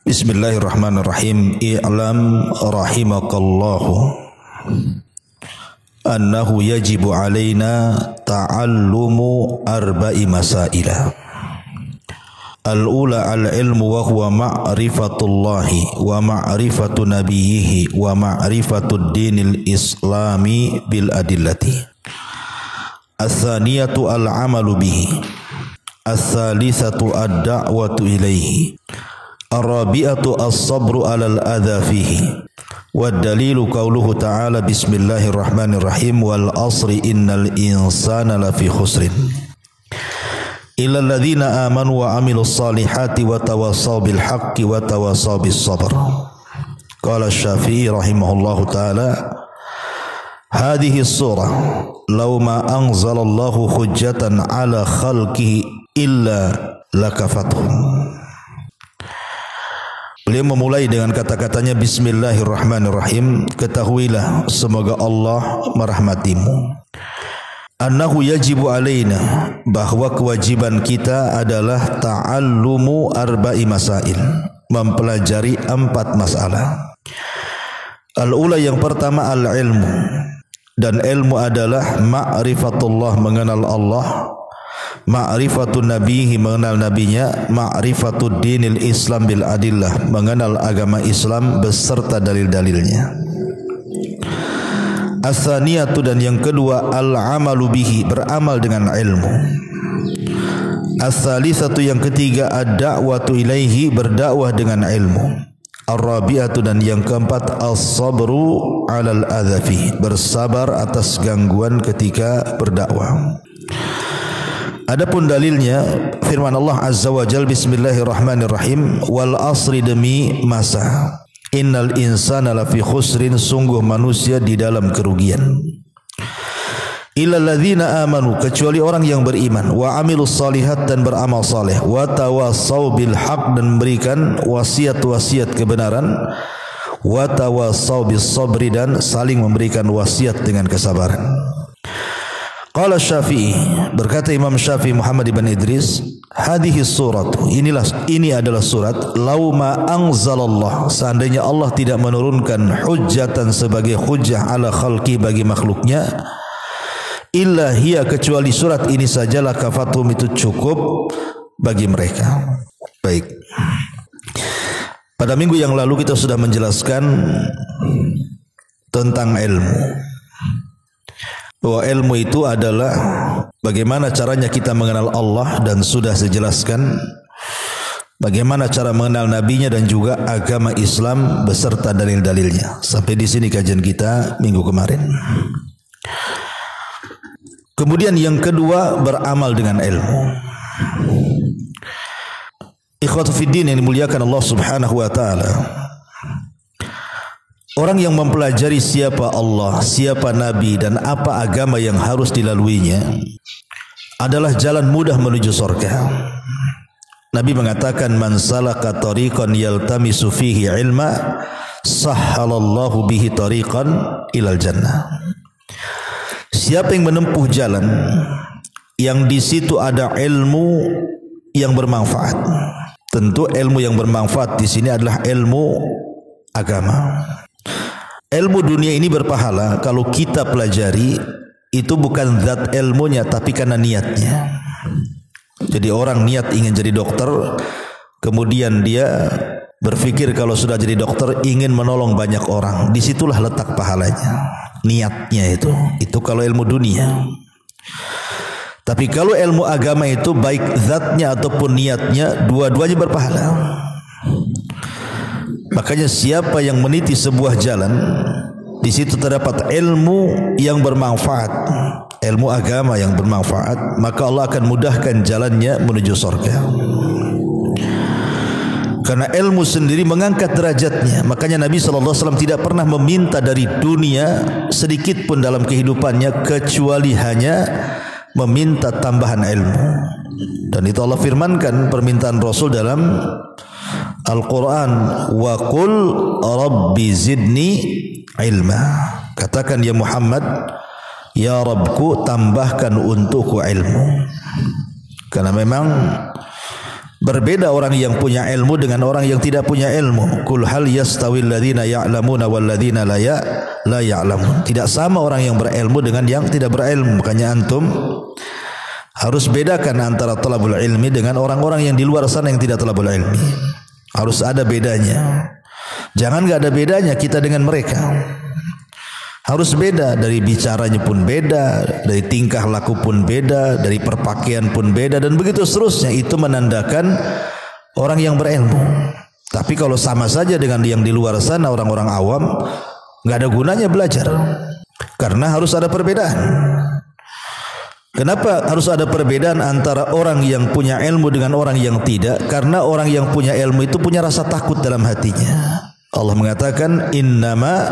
Bismillahirrahmanirrahim. I'lam rahimakallahu annahu yajibu alaina ta'allumu arba'i masaila. Al-ula al-ilmu wa huwa ma'rifatullahi wa ma'rifatu nabiyhi wa ma'rifatu dinil islami bil adillati. As-thaniyatu al-amalu bihi. As-thalithatu ad-da'watu ilaihi. Ar-rabi'atu as-sabru 'alal adza fihi. Wad dalilu qauluhu ta'ala bismillahirrahmanirrahim wal asri innal insana lafi khusrin illa alladhina amanu wa 'amilus salihati wa tawassaw bil haqqi wa tawassaw bis sabr. Qala Asy-Syafi'i rahimahullahu ta'ala hadhihi as-surah law ma anzalallahu hujjatan 'ala khalqihi illa lakafatuhum. Beliau memulai dengan kata-katanya Bismillahirrahmanirrahim. Ketahuilah semoga Allah merahmatimu. Annahu yajibu alaina, bahwa kewajiban kita adalah ta'allumu arba'i masail, mempelajari 4 masalah. Al-ula, yang pertama, al-ilmu, dan ilmu adalah ma'rifatullah, mengenal Allah, ma'rifatun nabihi, mengenal nabinya, ma'rifatud dinil islam bil adillah, mengenal agama Islam beserta dalil-dalilnya. As-tsaniyatu, dan yang kedua, al-amalu bihi, beramal dengan ilmu. As-tsalitsatu, yang ketiga, ad-da'watu ilaihi, berdakwah dengan ilmu. Ar-rabi'atu, dan yang keempat, as-sabru 'alal adzafi, bersabar atas gangguan ketika berdakwah. Adapun dalilnya firman Allah Azza wa Jalla Bismillahirrahmanirrahim wal asri, demi masa, innal insana lafi khusrin, sungguh manusia di dalam kerugian. Illal ladzina amanu, kecuali orang yang beriman, wa amilus salihat, dan beramal saleh, wa tawassaw bil haq, dan memberikan wasiat-wasiat kebenaran, wa tawassaw bis sabri, dan saling memberikan wasiat dengan kesabaran. Qala Syafi'i, berkata Imam Syafi'i Muhammad ibn Idris, hadhihi suratu, ini adalah surat, lau ma anzalallah, seandainya Allah tidak menurunkan hujjatan sebagai hujjah ala khalqi, bagi makhluknya, illa hiya, kecuali surat ini sajalah, kafathum, itu cukup bagi mereka. Baik, pada minggu yang lalu kita sudah menjelaskan tentang ilmu, bahwa ilmu itu adalah bagaimana caranya kita mengenal Allah, dan sudah saya jelaskan bagaimana cara mengenal nabinya dan juga agama Islam beserta dalil-dalilnya. Sampai di sini kajian kita minggu kemarin. Kemudian yang kedua, beramal dengan ilmu. Ikhwatu fiddin yang dimuliakan Allah Subhanahu wa taala, orang yang mempelajari siapa Allah, siapa Nabi, dan apa agama yang harus dilaluinya adalah jalan mudah menuju surga. Nabi mengatakan, man salaka tariqan yaltamisu fihi ilma, sahhalallahu bihi tariqan ilal jannah. Siapa yang menempuh jalan yang di situ ada ilmu yang bermanfaat. Tentu ilmu yang bermanfaat di sini adalah ilmu agama. Ilmu dunia ini berpahala kalau kita pelajari, itu bukan zat ilmunya tapi karena niatnya. Jadi orang niat ingin jadi dokter, kemudian dia berpikir kalau sudah jadi dokter ingin menolong banyak orang, disitulah letak pahalanya. Niatnya itu kalau ilmu dunia. Tapi kalau ilmu agama itu baik zatnya ataupun niatnya, dua-duanya berpahala. Makanya siapa yang meniti sebuah jalan, di situ terdapat ilmu yang bermanfaat, ilmu agama yang bermanfaat, maka Allah akan mudahkan jalannya menuju surga. Karena ilmu sendiri mengangkat derajatnya. Makanya Nabi SAW tidak pernah meminta dari dunia sedikit pun dalam kehidupannya, kecuali hanya meminta tambahan ilmu. Dan itu Allah firmankan permintaan Rasul dalam Al-Quran, wa qul rabbi zidni ilma. Katakan ya Muhammad, ya Rabbku tambahkan untukku ilmu. Karena memang berbeda orang yang punya ilmu dengan orang yang tidak punya ilmu. Qul hal yastawil ladzina ya'lamuna wal ladzina la ya'lamun. Tidak sama orang yang berilmu dengan yang tidak berilmu. Makanya antum harus bedakan antara talabul ilmi dengan orang-orang yang di luar sana yang tidak talabul ilmi. Harus ada bedanya. Jangan enggak ada bedanya kita dengan mereka. Harus beda, dari bicaranya pun beda, dari tingkah laku pun beda, dari perpakaian pun beda, dan begitu seterusnya. Itu menandakan orang yang berilmu. Tapi kalau sama saja dengan yang di luar sana, orang-orang awam, nggak ada gunanya belajar. Karena harus ada perbedaan. Kenapa harus ada perbedaan antara orang yang punya ilmu dengan orang yang tidak? Karena orang yang punya ilmu itu punya rasa takut dalam hatinya. Allah mengatakan, innama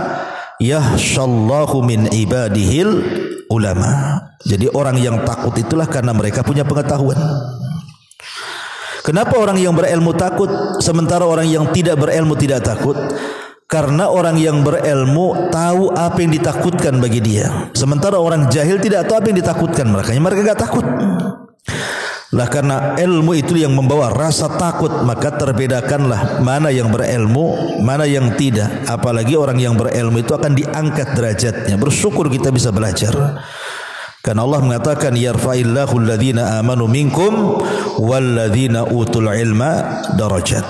yahshallahu min ibadihil ulama. Jadi orang yang takut itulah karena mereka punya pengetahuan. Kenapa orang yang berilmu takut sementara orang yang tidak berilmu tidak takut? Karena orang yang berilmu tahu apa yang ditakutkan bagi dia, sementara orang jahil tidak tahu apa yang ditakutkan. Makanya mereka gak takut. Lah karena ilmu itu yang membawa rasa takut, maka terbedakanlah mana yang berilmu, mana yang tidak. Apalagi orang yang berilmu itu akan diangkat derajatnya. Bersyukur kita bisa belajar. Karena Allah mengatakan, yarfa'illahu alladhina amanu minkum walladhina utul ilma darajat.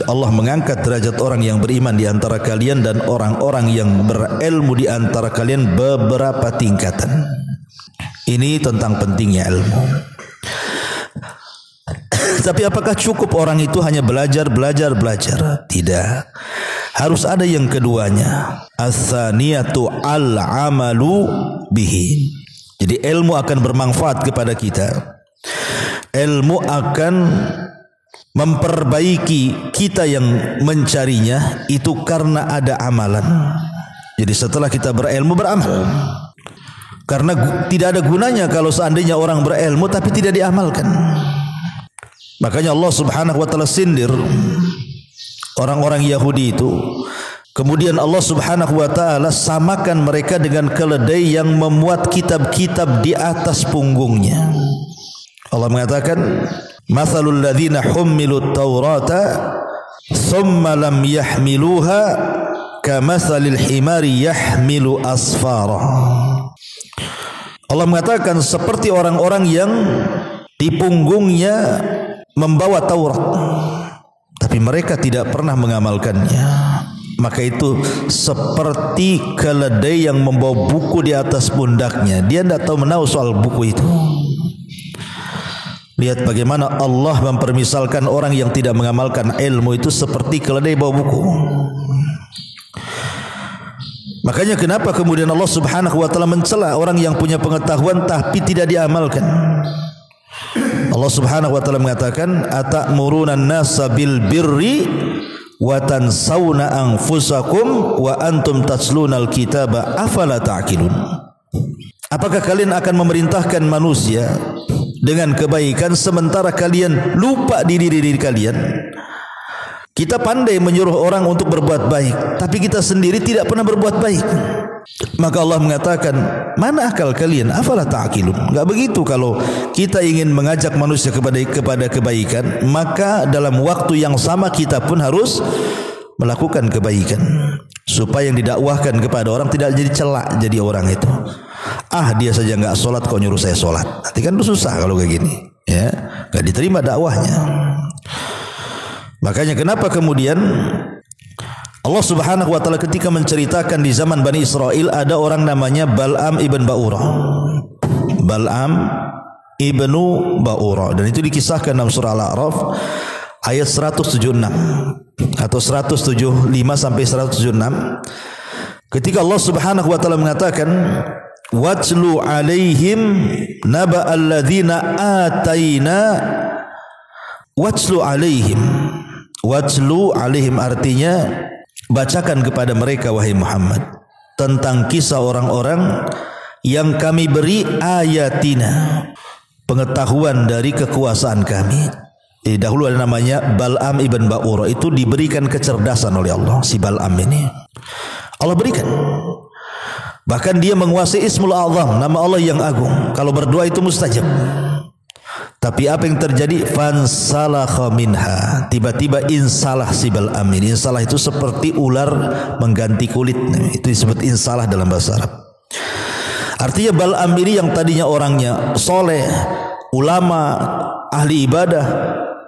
Allah mengangkat derajat orang yang beriman di antara kalian dan orang-orang yang berilmu di antara kalian beberapa tingkatan. Ini tentang pentingnya ilmu. Tapi apakah cukup orang itu hanya belajar? Tidak. Harus ada yang keduanya. As-saniyatu al-amalu bihi. Jadi ilmu akan bermanfaat kepada kita. Ilmu akan memperbaiki kita yang mencarinya itu karena ada amalan. Jadi setelah kita berilmu, beramal. Karena tidak ada gunanya kalau seandainya orang berilmu tapi tidak diamalkan. Makanya Allah Subhanahu wa taala sindir orang-orang Yahudi itu. Kemudian Allah Subhanahu wa taala samakan mereka dengan keledai yang memuat kitab-kitab di atas punggungnya. Allah mengatakan, "Matsalul ladzina hummilut taurata tsumma lam yahmiluha kamatsalil himari yahmilu asfara." Allah mengatakan seperti orang-orang yang di punggungnya membawa Taurat tapi mereka tidak pernah mengamalkannya, maka itu seperti keledai yang membawa buku di atas pundaknya. Dia tidak tahu menahu soal buku itu. Lihat bagaimana Allah mempermisalkan orang yang tidak mengamalkan ilmu itu seperti keledai bawa buku. Makanya kenapa kemudian Allah Subhanahu wa taala mencela orang yang punya pengetahuan tapi tidak diamalkan. Allah Subhanahu wa taala mengatakan, atamuruna an-nasa bil birri wa tansawna anfusakum wa antum tatlunal kitaba afala ta'qilun. Apakah kalian akan memerintahkan manusia dengan kebaikan sementara kalian lupa diri kalian? Kita pandai menyuruh orang untuk berbuat baik, tapi kita sendiri tidak pernah berbuat baik. Maka Allah mengatakan, mana akal kalian? Afala ta'qilun. Enggak begitu. Kalau kita ingin mengajak manusia kepada kebaikan, maka dalam waktu yang sama kita pun harus melakukan kebaikan, supaya yang didakwahkan kepada orang tidak jadi celak jadi orang itu. Ah, dia saja enggak sholat kok nyuruh saya sholat. Nanti kan itu susah kalau kayak gini, ya, enggak diterima dakwahnya. Makanya kenapa kemudian Allah Subhanahu wa taala ketika menceritakan di zaman Bani Israel ada orang namanya Bal'am ibn Ba'urah. Bal'am ibnu Ba'urah, dan itu dikisahkan dalam surah Al-A'raf ayat 176 atau 175 sampai 176. Ketika Allah Subhanahu wa taala mengatakan, "Watlu 'alaihim naba'al ladzina ataina." Watlu 'alaihim. Watlu 'alaihim artinya bacakan kepada mereka wahai Muhammad tentang kisah orang-orang yang kami beri ayatina, pengetahuan dari kekuasaan kami. Dahulu ada namanya Bal'am ibn Ba'ura, itu diberikan kecerdasan oleh Allah. Si Bal'am ini Allah berikan, bahkan dia menguasai Ismul A'zam, nama Allah yang agung. Kalau berdoa itu mustajab. Tapi apa yang terjadi? Fansalakha minha, tiba-tiba insalah si Bal'am ini. Insalah itu seperti ular mengganti kulit, itu disebut insalah dalam bahasa Arab. Artinya Bal'am ini yang tadinya orangnya soleh, ulama, ahli ibadah,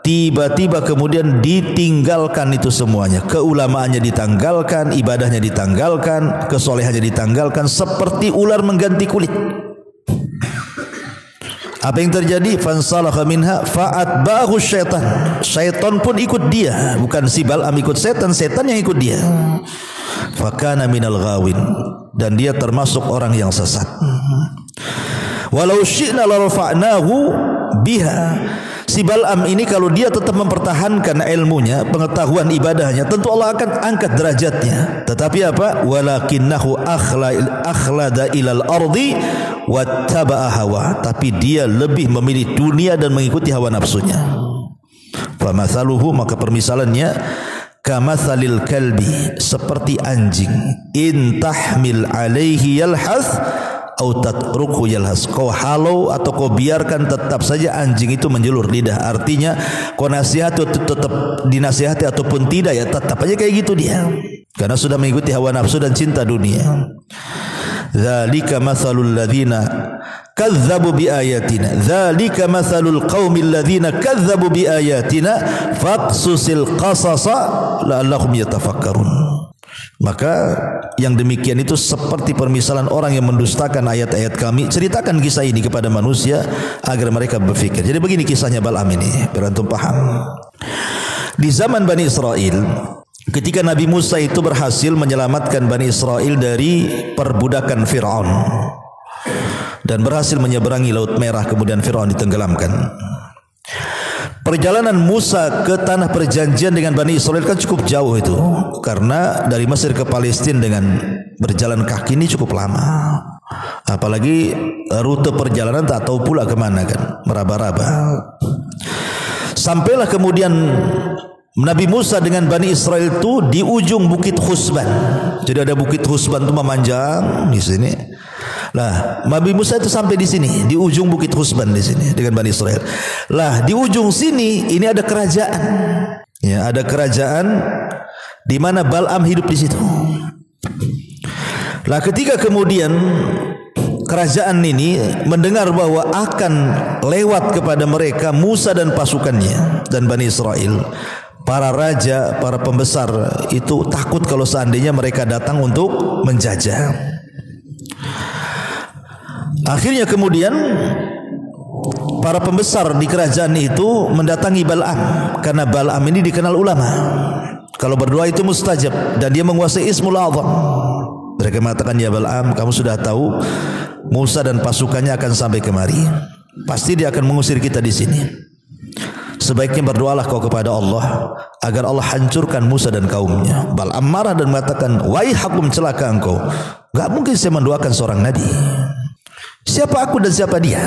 tiba-tiba kemudian ditinggalkan itu semuanya. Keulamaannya ditanggalkan, ibadahnya ditanggalkan, kesolehannya ditanggalkan, seperti ular mengganti kulit. Apa yang terjadi? Fansalakha minha fa'atba'ahu syaitan. Syaitan pun ikut dia, bukan si Bal'am ikut setan, setan yang ikut dia. Fakana minal ghawin, dan dia termasuk orang yang sesat. Walau syi'na la rafa'nahu biha. Si Bal'am ini kalau dia tetap mempertahankan ilmunya, pengetahuan ibadahnya, tentu Allah akan angkat derajatnya. Tetapi apa? Walakinnahu akhlada ilal ardi wattaba'a hawa. Tapi dia lebih memilih dunia dan mengikuti hawa nafsunya. Famathaluhu, maka permisalannya kamathalil kalbi, seperti anjing. In tahmil alaihi yalhath au tatruku yalhas. Kau halau atau kau biarkan, tetap saja anjing itu menjelur lidah. Artinya kau nasihati tetap dinasihati ataupun tidak, ya tetap aja kayak gitu dia, karena sudah mengikuti hawa nafsu dan cinta dunia. Dzalika matsalul ladzina kadzdzabu biayatina, dzalika matsalul qaumil ladzina kadzdzabu biayatina faqsusil qasasa la'allahum yatafakkarun. Maka yang demikian itu seperti permisalan orang yang mendustakan ayat-ayat kami. Ceritakan kisah ini kepada manusia agar mereka berpikir. Jadi begini kisahnya Bal'am ini, biar antum paham. Di zaman Bani Israel, ketika Nabi Musa itu berhasil menyelamatkan Bani Israel dari perbudakan Fir'aun dan berhasil menyeberangi Laut Merah, kemudian Fir'aun ditenggelamkan. Perjalanan Musa ke tanah perjanjian dengan Bani Israel kan cukup jauh itu, karena dari Mesir ke Palestina dengan berjalan kaki ini cukup lama. Apalagi rute perjalanan tak tahu pula kemana kan, meraba-raba. Sampailah kemudian Nabi Musa dengan Bani Israel itu di ujung Bukit Husban. Jadi ada Bukit Husban itu memanjang di sini. Lah, Nabi Musa itu sampai di sini, di ujung Bukit Husban di sini dengan Bani Israel. Lah, di ujung sini ini ada kerajaan. Ya, ada kerajaan di mana Bal'am hidup di situ. Lah, ketika kemudian kerajaan ini mendengar bahwa akan lewat kepada mereka Musa dan pasukannya dan Bani Israel, para raja, para pembesar itu takut kalau seandainya mereka datang untuk menjajah. Akhirnya kemudian para pembesar di kerajaan itu mendatangi Bal'am, karena Bal'am ini dikenal ulama. Kalau berdoa itu mustajab dan dia menguasai Ismul A'zam. Mereka mengatakan, ya Bal'am, kamu sudah tahu Musa dan pasukannya akan sampai kemari. Pasti dia akan mengusir kita di sini. Sebaiknya berdoalah kau kepada Allah agar Allah hancurkan Musa dan kaumnya. Bal'am marah dan mengatakan, wahai hakum, celaka engkau. Gak mungkin saya mendoakan seorang nabi. Siapa aku dan siapa dia?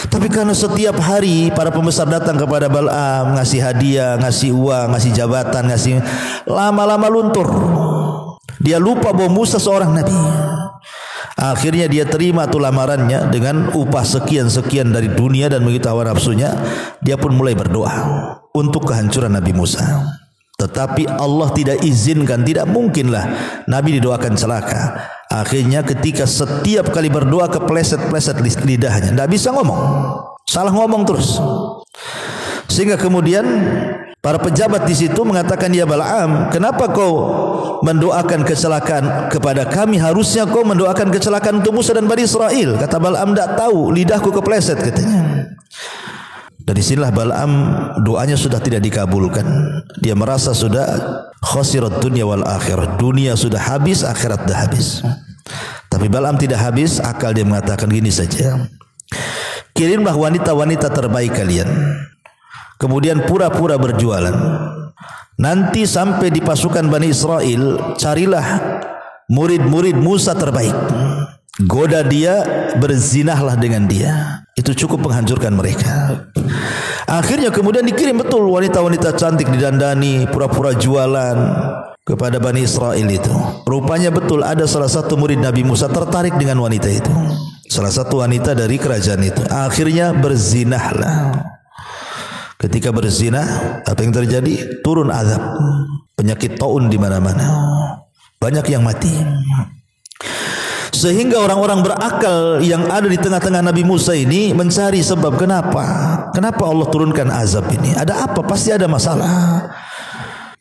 Tapi karena setiap hari para pembesar datang kepada Bal'am, ngasih hadiah, ngasih uang, ngasih jabatan, ngasih, lama-lama luntur. Dia lupa bahwa Musa seorang nabi. Akhirnya dia terima tuh lamarannya dengan upah sekian-sekian dari dunia dan mengikuti hawa nafsunya. Dia pun mulai berdoa untuk kehancuran Nabi Musa. Tetapi Allah tidak izinkan, tidak mungkinlah Nabi didoakan celaka. Akhirnya ketika setiap kali berdoa kepleset-pleset lidahnya, tidak bisa ngomong, salah ngomong terus. Sehingga kemudian para pejabat di situ mengatakan, ya Bal'am, kenapa kau mendoakan kecelakaan kepada kami? Harusnya kau mendoakan kecelakaan untuk Musa dan Bani Israel. Kata Bal'am, tidak tahu, lidahku kepleset katanya. Dari sinilah Bal'am doanya sudah tidak dikabulkan. Dia merasa sudah khasirat dunia wal akhirah. Dunia sudah habis, akhirat dah habis. Tapi Bal'am tidak habis akal, dia mengatakan gini saja, kirimlah wanita-wanita terbaik kalian, kemudian pura-pura berjualan. Nanti sampai di pasukan Bani Israel, carilah murid-murid Musa terbaik, goda dia, berzinahlah dengan dia. Itu cukup menghancurkan mereka. Akhirnya kemudian dikirim betul wanita-wanita cantik didandani, pura-pura jualan kepada Bani Israel itu. Rupanya betul ada salah satu murid Nabi Musa tertarik dengan wanita itu. Salah satu wanita dari kerajaan itu. Akhirnya berzinahlah. Ketika berzina, apa yang terjadi? Turun azab. Penyakit taun di mana-mana. Banyak yang mati. Sehingga orang-orang berakal yang ada di tengah-tengah Nabi Musa ini mencari sebab kenapa Allah turunkan azab ini. Ada apa? Pasti ada masalah.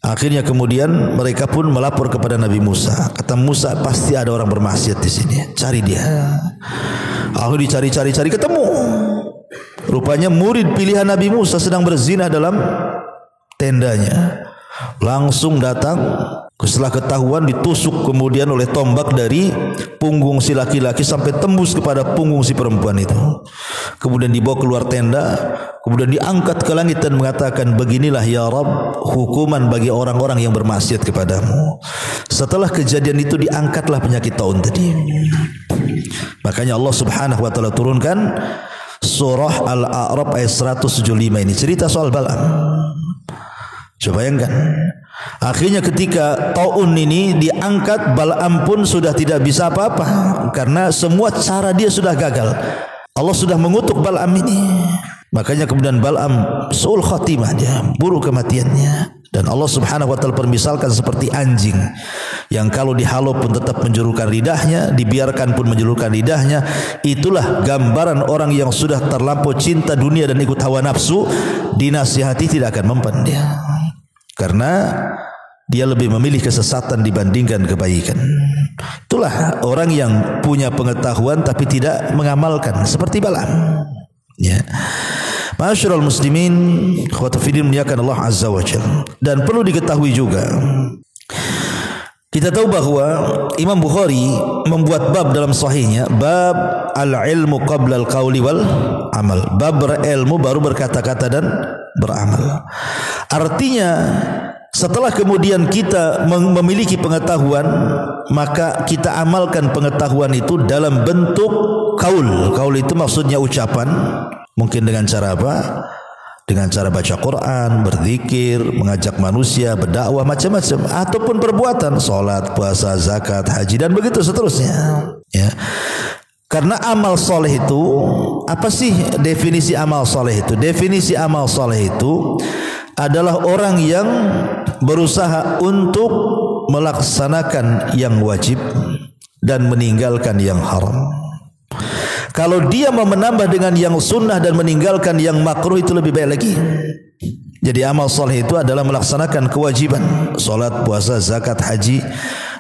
Akhirnya kemudian mereka pun melapor kepada Nabi Musa. Kata Musa, pasti ada orang bermaksiat di sini. Cari dia. Aku dicari-cari ketemu. Rupanya murid pilihan Nabi Musa sedang berzina dalam tendanya. Langsung datang, setelah ketahuan ditusuk kemudian oleh tombak dari punggung si laki-laki sampai tembus kepada punggung si perempuan itu. Kemudian dibawa keluar tenda, kemudian diangkat ke langit dan mengatakan, beginilah ya Rabb hukuman bagi orang-orang yang bermaksiat kepadamu. Setelah kejadian itu diangkatlah penyakit taun tadi. Makanya Allah Subhanahu wa taala turunkan surah Al-A'raf ayat 175 ini, cerita soal Bal'am. Coba bayangkan. Akhirnya ketika taun ini diangkat, Bal'am pun sudah tidak bisa apa-apa karena semua cara dia sudah gagal. Allah sudah mengutuk Bal'am ini. Makanya kemudian Bal'am su'ul khatimah, dia buruk kematiannya. Dan Allah Subhanahu wa taala permisalkan seperti anjing yang kalau dihalau pun tetap menjulurkan lidahnya, dibiarkan pun menjulurkan lidahnya. Itulah gambaran orang yang sudah terlampau cinta dunia dan ikut hawa nafsu, dinasihati tidak akan mempan dia. Karena dia lebih memilih kesesatan dibandingkan kebaikan. Itulah orang yang punya pengetahuan tapi tidak mengamalkan, seperti Bal'am. Ya. Ma'asyiral muslimin, ikhwata fiddin muliakan Allah Azza wa Jalla. Dan perlu diketahui juga, kita tahu bahwa Imam Bukhari membuat bab dalam sahihnya, bab al-ilmu qabla al-qawli wal amal. Bab berilmu baru berkata-kata dan beramal. Artinya setelah kemudian kita memiliki pengetahuan, maka kita amalkan pengetahuan itu dalam bentuk kaul. Kaul itu maksudnya ucapan. Mungkin dengan cara apa? Dengan cara baca Quran, berzikir, mengajak manusia, berdakwah, macam-macam. Ataupun perbuatan, salat, puasa, zakat, haji, dan begitu seterusnya. Ya. Karena amal soleh itu, apa sih definisi amal soleh itu? Definisi amal soleh itu adalah orang yang berusaha untuk melaksanakan yang wajib dan meninggalkan yang haram. Kalau dia mau menambah dengan yang sunnah dan meninggalkan yang makruh, itu lebih baik lagi. Jadi amal soleh itu adalah melaksanakan kewajiban, salat, puasa, zakat, haji,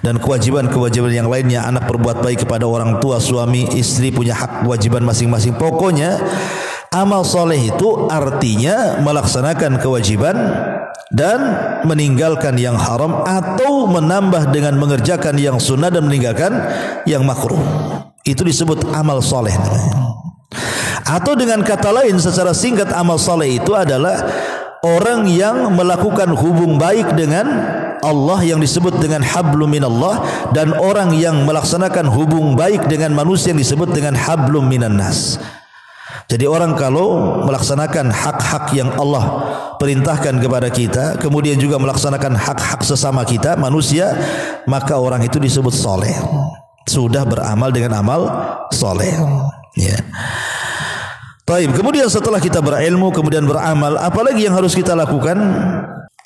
dan kewajiban-kewajiban yang lainnya. Anak berbuat baik kepada orang tua, suami, istri punya hak kewajiban masing-masing. Pokoknya amal soleh itu artinya melaksanakan kewajiban dan meninggalkan yang haram, atau menambah dengan mengerjakan yang sunnah dan meninggalkan yang makruh. Itu disebut amal soleh. Atau dengan kata lain, secara singkat, amal soleh itu adalah orang yang melakukan hubung baik dengan Allah yang disebut dengan hablum minallah, dan orang yang melaksanakan hubung baik dengan manusia yang disebut dengan hablum minan nas. Jadi orang kalau melaksanakan hak-hak yang Allah perintahkan kepada kita, kemudian juga melaksanakan hak-hak sesama kita manusia, maka orang itu disebut soleh. Sudah beramal dengan amal soleh. Ya. Taib. Kemudian setelah kita berilmu kemudian beramal, apalagi yang harus kita lakukan?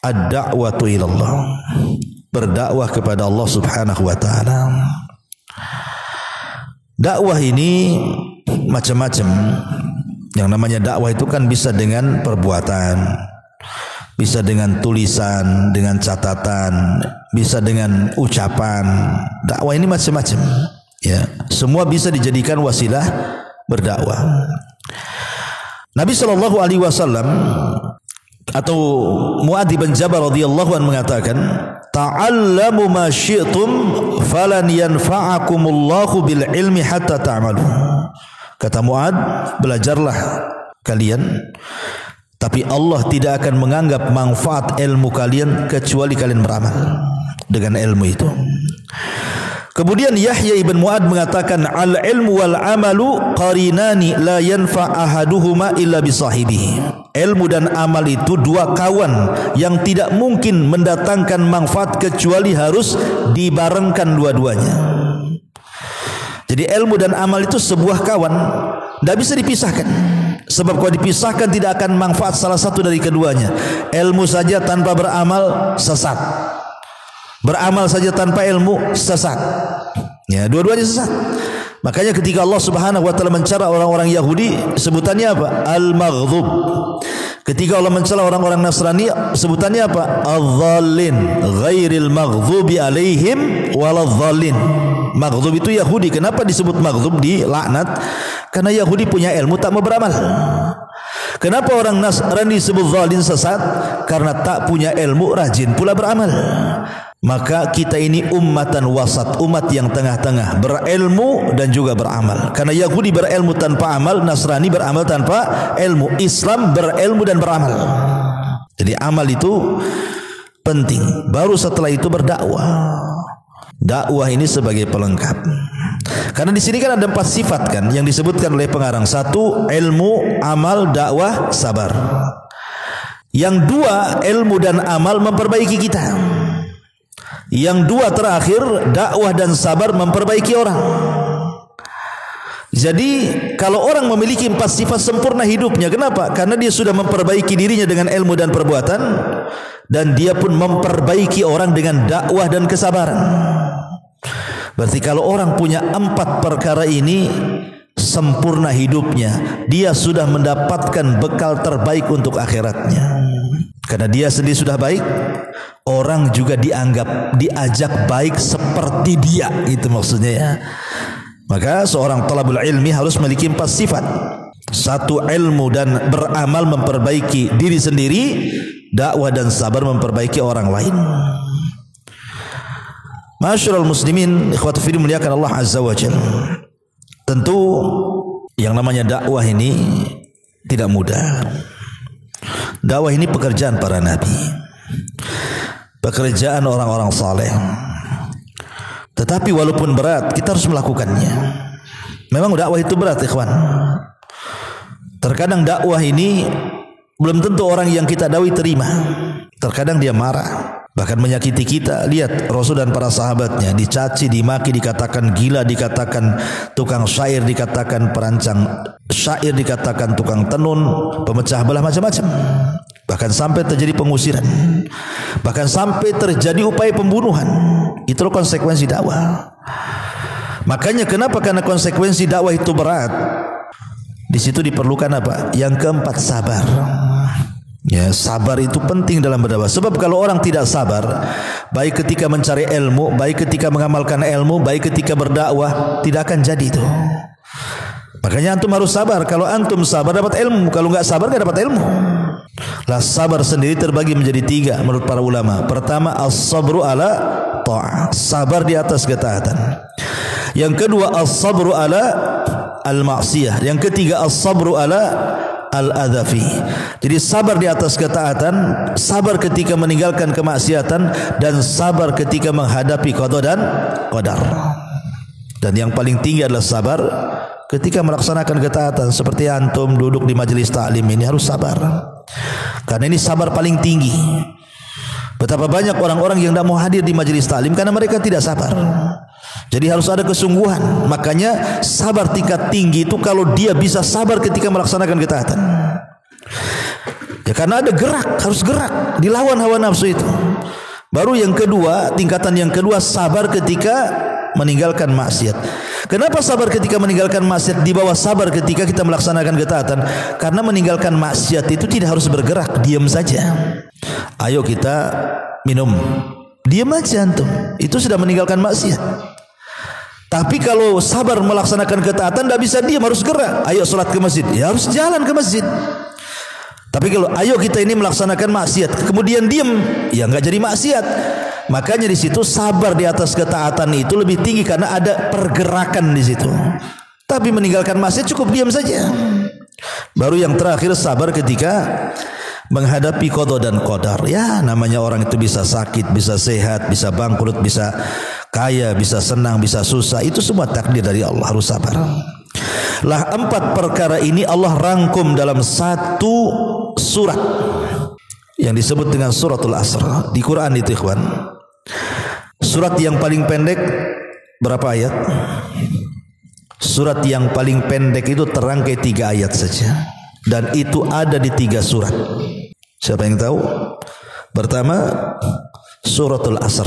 Ad-da'watu ilallah. Berdakwah kepada Allah Subhanahu wa taala. Dakwah ini macam-macam. Yang namanya dakwah itu kan bisa dengan perbuatan, bisa dengan tulisan, dengan catatan, bisa dengan ucapan. Dakwah ini macam-macam. Ya, semua bisa dijadikan wasilah berdakwah. Nabi sallallahu alaihi wasallam atau Mu'adz bin Jabal radhiyallahu anhu mengatakan, "Ta'allamu ma syi'tum falan yanfa'akumullahu bil ilmi hatta ta'malu." Kata Mu'adz, belajarlah kalian, tapi Allah tidak akan menganggap manfaat ilmu kalian kecuali kalian beramal dengan ilmu itu. Kemudian Yahya ibn Mu'adz mengatakan, al-ilmu wal amalu qarinani la yanfa ahaduhuma illa bisahibihi. ilmu dan amal itu dua kawan yang tidak mungkin mendatangkan manfaat kecuali harus dibarengkan dua-duanya. Jadi ilmu dan amal itu sebuah kawan, tidak bisa dipisahkan. Sebab kalau dipisahkan tidak akan manfaat salah satu dari keduanya. Ilmu saja tanpa beramal sesat. Beramal saja tanpa ilmu sesat. Ya, dua-duanya sesat. Makanya ketika Allah Subhanahu wa taala mencela orang-orang Yahudi, sebutannya apa? Al-maghdhub. Ketika Allah mencela orang-orang Nasrani, sebutannya apa? Adh-dhallin, ghairil maghdubi alaihim waladh-dhallin. Maghdhub itu Yahudi. Kenapa disebut maghdhub, dilaknat? Karena Yahudi punya ilmu tak mau beramal. Kenapa orang Nasrani disebut dhalin, sesat? Karena tak punya ilmu, rajin pula beramal. Maka kita ini ummatan wasat, umat yang tengah-tengah, berilmu dan juga beramal. Karena Yahudi berilmu tanpa amal, Nasrani beramal tanpa ilmu, Islam berilmu dan beramal. Jadi amal itu penting. Baru setelah itu berdakwah. Dakwah ini sebagai pelengkap. Karena di sini kan ada 4 sifat kan yang disebutkan oleh pengarang. 1, ilmu, amal, dakwah, sabar. Yang 2, ilmu dan amal memperbaiki kita. Yang 2 terakhir, dakwah dan sabar memperbaiki orang. Jadi kalau orang memiliki 4 sifat sempurna hidupnya. Kenapa? Karena dia sudah memperbaiki dirinya dengan ilmu dan perbuatan, dan dia pun memperbaiki orang dengan dakwah dan kesabaran. Berarti kalau orang punya 4 perkara ini, sempurna hidupnya. Dia sudah mendapatkan bekal terbaik untuk akhiratnya. Karena dia sendiri sudah baik, orang juga diajak baik seperti dia. Itu maksudnya ya. Maka seorang talabul ilmi harus memiliki 4 sifat. 1, ilmu dan beramal memperbaiki diri sendiri, dakwah dan sabar memperbaiki orang lain. Masyarul muslimin, ikhwatu fillah, muliakan Allah azza wa jalla. Tentu yang namanya dakwah ini tidak mudah. Dakwah ini pekerjaan para nabi, pekerjaan orang-orang saleh. Tetapi walaupun berat, kita harus melakukannya. Memang dakwah itu berat, ikhwan. Terkadang dakwah ini belum tentu orang yang kita dakwai terima. Terkadang dia marah, bahkan menyakiti kita. Lihat Rasul dan para sahabatnya dicaci, dimaki, dikatakan gila, dikatakan tukang syair, dikatakan perancang syair, dikatakan tukang tenun, pemecah belah, macam-macam. Bahkan sampai terjadi pengusiran, bahkan sampai terjadi upaya pembunuhan. Itulah konsekuensi dakwah. Makanya kenapa? Karena konsekuensi dakwah itu berat. Di situ diperlukan apa? Yang keempat, sabar. Ya, sabar itu penting dalam berdakwah. Sebab kalau orang tidak sabar, baik ketika mencari ilmu, baik ketika mengamalkan ilmu, baik ketika berdakwah, tidak akan jadi itu. Makanya antum harus sabar. Kalau antum sabar dapat ilmu, kalau enggak sabar enggak dapat ilmu. Lah sabar sendiri terbagi menjadi 3 menurut para ulama. Pertama, as-sabru ala ta'ah, sabar di atas ketaatan. Yang kedua, as-sabru ala al-ma'siyah. Yang ketiga, as-sabru ala al-adhafi. Jadi sabar di atas ketaatan, sabar ketika meninggalkan kemaksiatan, dan sabar ketika menghadapi qada dan qadar. Dan yang paling tinggi adalah sabar ketika melaksanakan ketaatan. Seperti antum duduk di majelis taklim ini harus sabar. Karena ini sabar paling tinggi. Betapa banyak orang-orang yang tidak mau hadir di majelis taklim karena mereka tidak sabar. Jadi harus ada kesungguhan. Makanya sabar tingkat tinggi itu kalau dia bisa sabar ketika melaksanakan ketaatan. Ya karena ada gerak, harus gerak, dilawan hawa nafsu itu. Baru yang kedua, tingkatan yang kedua, sabar ketika meninggalkan maksiat. Kenapa sabar ketika meninggalkan maksiat di bawah sabar ketika kita melaksanakan ketaatan? Karena meninggalkan maksiat itu tidak harus bergerak, diam saja. Ayo kita minum, diam aja antum, itu sudah meninggalkan maksiat. Tapi kalau sabar melaksanakan ketaatan tidak bisa diam, harus gerak. Ayo sholat ke masjid, ya harus jalan ke masjid. Tapi kalau ayo kita ini melaksanakan maksiat kemudian diam, ya nggak jadi maksiat. Makanya di situ sabar di atas ketaatan itu lebih tinggi karena ada pergerakan di situ. Tapi meninggalkan maksiat cukup diam saja. Baru yang terakhir, sabar ketika menghadapi qada dan qadar. Ya namanya orang itu bisa sakit, bisa sehat, bisa bangkrut, bisa kaya, bisa senang, bisa susah. Itu semua takdir dari Allah, harus sabar. Lah 4 perkara ini Allah rangkum dalam 1 surat yang disebut dengan suratul Asr di Quran itu ikhwan. Surat yang paling pendek berapa ayat? Surat yang paling pendek itu terangkai 3 ayat saja, dan itu ada di 3 surat. Siapa yang tahu? Pertama, suratul Asr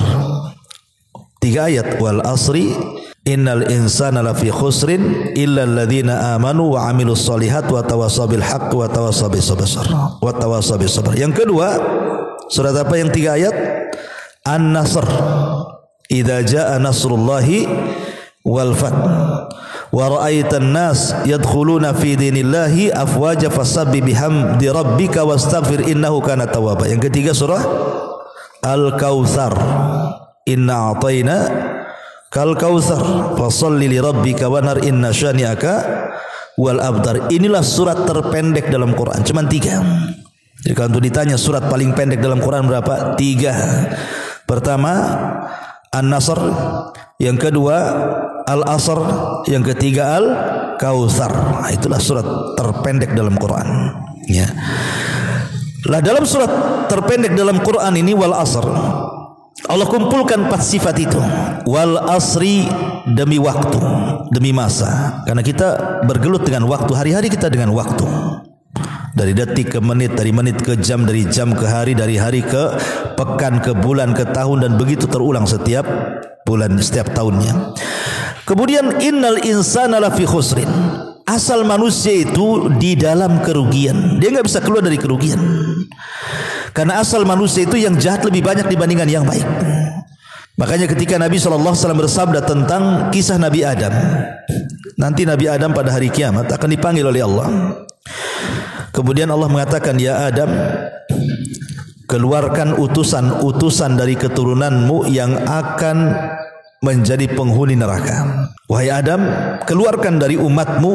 3 ayat, wal asri innal insana lafi khusrin illa alladhina amanu wa amilus solihat wa tawassaw bil haqq wa tawassaw bis sabr. Yang kedua, surat apa yang 3 ayat? An-Nasr, idza jaa nasrullahi wal fath wa ra'aitan nas yadkhuluna fi dinillahi afwaja fasabbih bihamdi rabbika wastaghfir innahu kana tawwaba. Yang ketiga surah Al-Kautsar, inna a'tayna kal kautsar fasholli li rabbika wanar inna syani'aka wal abtar. Inilah surat terpendek dalam Quran, cuma 3. Jadi kalau ditanya surat paling pendek dalam Quran berapa? 3. Pertama An-Nasr, yang kedua Al-Asr, yang ketiga Al-Kautsar. Nah, itulah surat terpendek dalam Quran. Ya. Lah dalam surat terpendek dalam Quran ini wal asr, Allah kumpulkan 4 sifat itu. Wal asri, demi waktu, demi masa. Karena kita bergelut dengan waktu, hari-hari kita dengan waktu. Dari detik ke menit, dari menit ke jam, dari jam ke hari, dari hari ke pekan, ke bulan, ke tahun, dan begitu terulang setiap bulan, setiap tahunnya. Kemudian innal insana lafi khusrin. Asal manusia itu di dalam kerugian. Dia nggak bisa keluar dari kerugian. Karena asal manusia itu yang jahat lebih banyak dibandingkan yang baik. Makanya ketika Nabi SAW bersabda tentang kisah Nabi Adam, nanti Nabi Adam pada hari kiamat akan dipanggil oleh Allah. Kemudian Allah mengatakan, ya Adam, keluarkan utusan-utusan dari keturunanmu yang akan menjadi penghuni neraka. Wahai Adam, keluarkan dari umatmu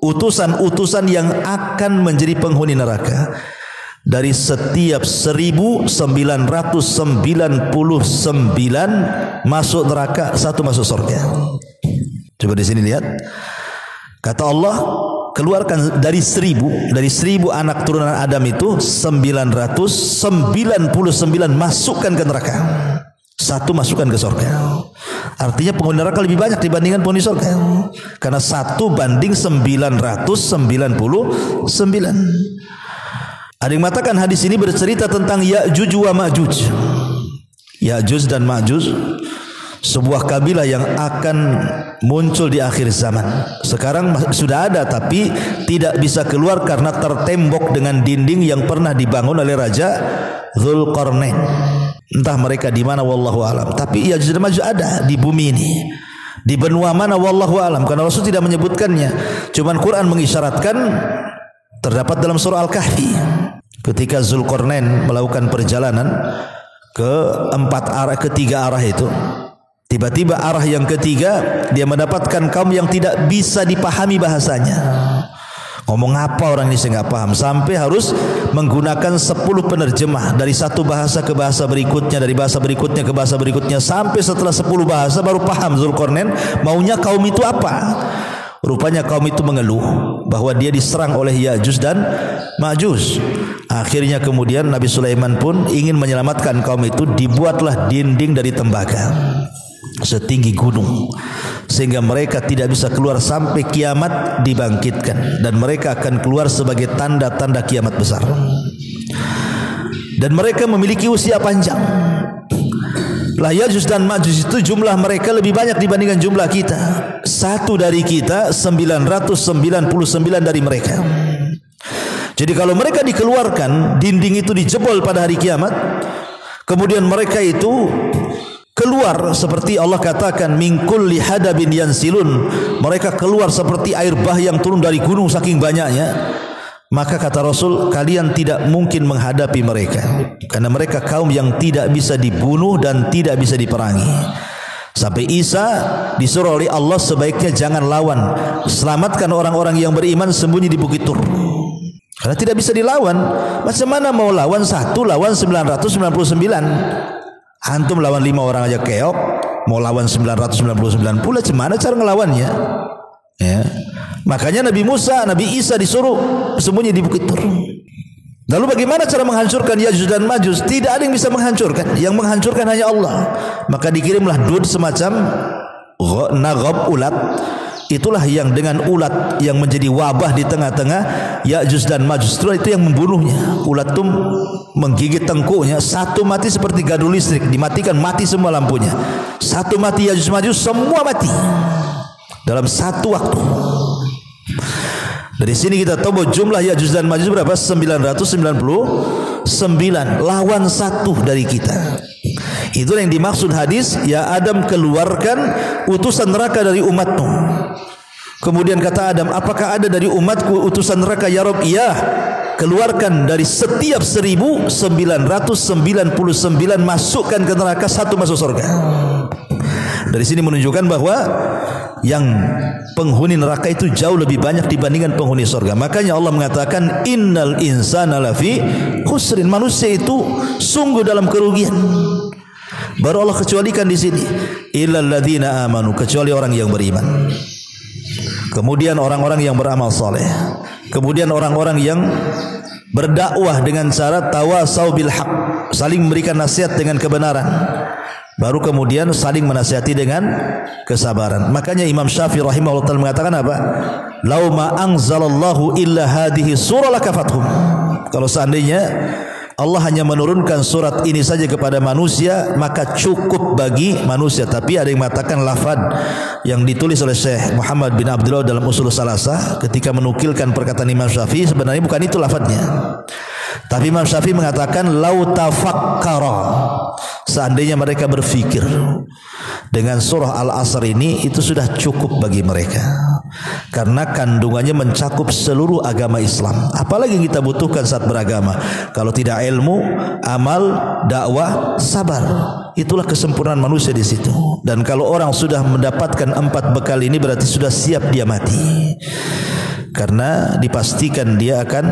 utusan-utusan yang akan menjadi penghuni neraka. Dari setiap 1999 masuk neraka, 1 masuk surga. Coba di sini lihat. Kata Allah, keluarkan dari 1000 anak turunan Adam itu 999 masukkan ke neraka. 1 masukkan ke surga. Artinya penghuni neraka lebih banyak dibandingkan penghuni surga. Karena 1 banding 999. Ada yang mengatakan hadis ini bercerita tentang Ya'juj wa Ma'juj. Ya'juj dan Ma'juj, sebuah kabilah yang akan muncul di akhir zaman. Sekarang sudah ada, tapi tidak bisa keluar karena tertembok dengan dinding yang pernah dibangun oleh Raja Dzulqarnain. Entah mereka di mana, wallahu alam. Tapi Ya'juj dan Ma'juj ada di bumi ini. Di benua mana, wallahu alam, karena Rasul tidak menyebutkannya. Cuman Quran mengisyaratkan terdapat dalam surah Al-Kahfi. Ketika Dzulqarnain melakukan perjalanan ke 3 arah itu, tiba-tiba arah yang ketiga dia mendapatkan kaum yang tidak bisa dipahami bahasanya. Ngomong apa orang ini saya nggak paham, sampai harus menggunakan 10 penerjemah dari satu bahasa ke bahasa berikutnya, dari bahasa berikutnya ke bahasa berikutnya, sampai setelah 10 bahasa baru paham Dzulqarnain maunya kaum itu apa. Rupanya kaum itu mengeluh bahwa dia diserang oleh Ya'juj dan Ma'juj. Akhirnya kemudian Nabi Sulaiman pun ingin menyelamatkan kaum itu, dibuatlah dinding dari tembaga setinggi gunung, sehingga mereka tidak bisa keluar sampai kiamat dibangkitkan, dan mereka akan keluar sebagai tanda-tanda kiamat besar. Dan mereka memiliki usia panjang. Lah Ya'juj dan Ma'juj itu jumlah mereka lebih banyak dibandingkan jumlah kita. 1 dari kita, 999 dari mereka. Jadi kalau mereka dikeluarkan, dinding itu dijebol pada hari kiamat, kemudian mereka itu keluar seperti Allah katakan min kulli hadabin yansilun. Mereka keluar seperti air bah yang turun dari gunung saking banyaknya. Maka kata Rasul, kalian tidak mungkin menghadapi mereka, karena mereka kaum yang tidak bisa dibunuh dan tidak bisa diperangi. Sampai Isa disuruh oleh Allah, sebaiknya jangan lawan, selamatkan orang-orang yang beriman sembunyi di Bukit Tur, karena tidak bisa dilawan. Macam mana mau lawan 1 lawan 999? Antum lawan 5 orang aja keok, mau lawan 999 pula, gimana cara ngelawannya? Ya. Makanya Nabi Musa, Nabi Isa disuruh sembunyi di Bukit Tur. Lalu bagaimana cara menghancurkan Ya'juj dan Ma'juj? Tidak ada yang bisa menghancurkan. Yang menghancurkan hanya Allah. Maka dikirimlah dud semacam naghab, ulat. Itulah yang dengan ulat yang menjadi wabah di tengah-tengah Ya'juj dan Ma'juj. Itulah itu yang membunuhnya. Ulat itu menggigit tengkuknya. Satu mati seperti gardu listrik. Dimatikan, mati semua lampunya. Satu mati Ya'juj Ma'juj, semua mati dalam satu waktu. Dari sini kita tahu bahwa jumlah Ya'juj dan Ma'juj berapa? 999 lawan satu dari kita. Itu yang dimaksud hadis, ya Adam, keluarkan utusan neraka dari umatmu. Kemudian kata Adam, apakah ada dari umatku utusan neraka ya Rabb? Iya. Keluarkan dari setiap 1999 masukkan ke neraka, satu masuk surga. Dari sini menunjukkan bahwa yang penghuni neraka itu jauh lebih banyak dibandingkan penghuni surga. Makanya Allah mengatakan innal insana lafi khusrin. Manusia itu sungguh dalam kerugian. Baru Allah kecualikan di sini illal ladzina amanu, kecuali orang yang beriman. Kemudian orang-orang yang beramal saleh. Kemudian orang-orang yang berdakwah dengan cara tawasau bil haq, saling memberikan nasihat dengan kebenaran. Baru kemudian saling menasihati dengan kesabaran. Makanya Imam Syafi'i rahimahullah ta'ala mengatakan apa? Lau ma anzalallahu illa hadhihi surah lakafathum. Kalau seandainya Allah hanya menurunkan surat ini saja kepada manusia, maka cukup bagi manusia. Tapi ada yang mengatakan lafaz yang ditulis oleh Syekh Muhammad bin Abdullah dalam Ushul Salasah ketika menukilkan perkataan Imam Syafi'i, sebenarnya bukan itu lafaznya. Tapi Imam Syafi'i mengatakan lau tafakkara, seandainya mereka berfikir dengan surah Al-Asr ini, itu sudah cukup bagi mereka, karena kandungannya mencakup seluruh agama Islam. Apalagi yang kita butuhkan saat beragama kalau tidak ilmu, amal, dakwah, sabar. Itulah kesempurnaan manusia di situ. Dan kalau orang sudah mendapatkan 4 bekal ini, berarti sudah siap dia mati, karena dipastikan dia akan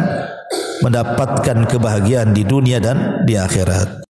mendapatkan kebahagiaan di dunia dan di akhirat.